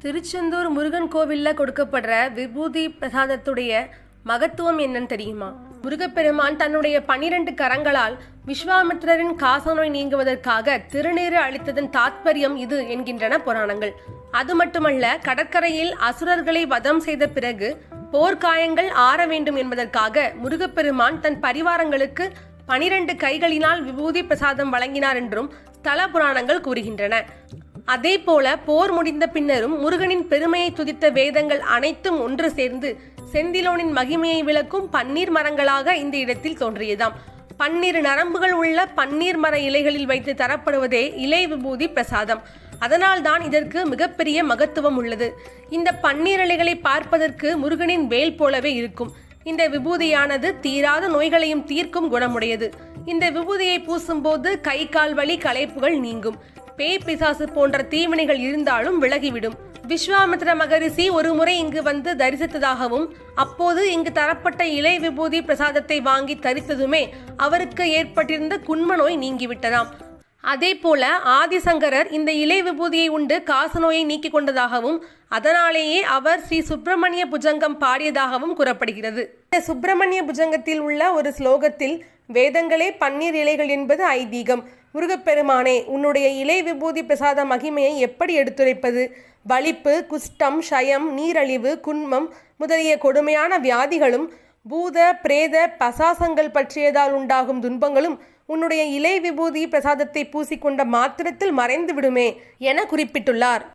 திருச்செந்தூர் முருகன் கோவிலில் கொடுக்கப்படுற விபூதி பிரசாதத்துடைய மகத்துவம் என்னன்னு தெரியுமா? முருகப்பெருமான் தன்னுடைய 12 கரங்களால் விஸ்வாமித்திரரின் காசநோய் நீங்குவதற்காக திருநீறு அளித்ததன் தாத்பரியம் இது என்கின்றன புராணங்கள். அது மட்டுமல்ல, கடற்கரையில் அசுரர்களை வதம் செய்த பிறகு போர்க்காயங்கள் ஆற வேண்டும் என்பதற்காக முருகப்பெருமான் தன் பரிவாரங்களுக்கு 12 கைகளினால் விபூதி பிரசாதம் வழங்கினார் என்றும் ஸ்தல புராணங்கள் கூறுகின்றன. அதே போல போர் முடிந்த பின்னரும் முருகனின் பெருமையை துதித்த வேதங்கள் அனைத்தும் ஒன்று சேர்ந்து செந்திலோனின் மகிமையை விளக்கும் பன்னீர் மரங்களாக இந்த இடத்தில் தோன்றியதாம். 12 நரம்புகள் உள்ள பன்னீர் மர இலைகளில் வைத்து தரப்படுவதே இலை விபூதி பிரசாதம். அதனால்தான் இதற்கு மிகப்பெரிய மகத்துவம் உள்ளது. இந்த பன்னீர் இலைகளை பார்ப்பதற்கு முருகனின் வேல் போலவே இருக்கும். இந்த விபூதியானது தீராத நோய்களையும் தீர்க்கும் குணமுடையது. இந்த விபூதியை பூசும்போது கை கால் வலி களைப்புகள் நீங்கும். பேய் பிசாசு போன்ற தீவினைகள் இருந்தாலும் விலகிவிடும். விஸ்வாமித்திர மகரிஷி ஒரு முறை இங்கு வந்து தரிசித்ததாகவும் அப்போது இங்கு தரப்பட்ட இலை விபூதி பிரசாதத்தை வாங்கி தரித்ததுமே அவருக்கு ஏற்பட்டிருந்த குன்ம நோய் நீங்கிவிட்டதாம். அதே போல ஆதிசங்கரர் இந்த இலை விபூதியை உண்டு காசநோயை நீக்கி கொண்டதாகவும் அதனாலேயே அவர் ஸ்ரீ சுப்பிரமணிய புஜங்கம் பாடியதாகவும் கூறப்படுகிறது. இந்த சுப்பிரமணிய புஜங்கத்தில் உள்ள ஒரு ஸ்லோகத்தில் வேதங்களே பன்னீர் இலைகள் என்பது ஐதீகம். முருகப்பெருமானே, உன்னுடைய இலை விபூதி பிரசாத மகிமையை எப்படி எடுத்துரைப்பது? வலிப்பு, குஷ்டம், ஷயம், நீரழிவு, குன்மம் முதலிய கொடுமையான வியாதிகளும் பூத பிரேத பசாசங்கள் பற்றியதால் உண்டாகும் துன்பங்களும் உன்னுடைய இலை விபூதி பிரசாதத்தை பூசிக்கொண்ட மாத்திரத்தில் மறைந்து விடுமே என குறிப்பிட்டுள்ளார்.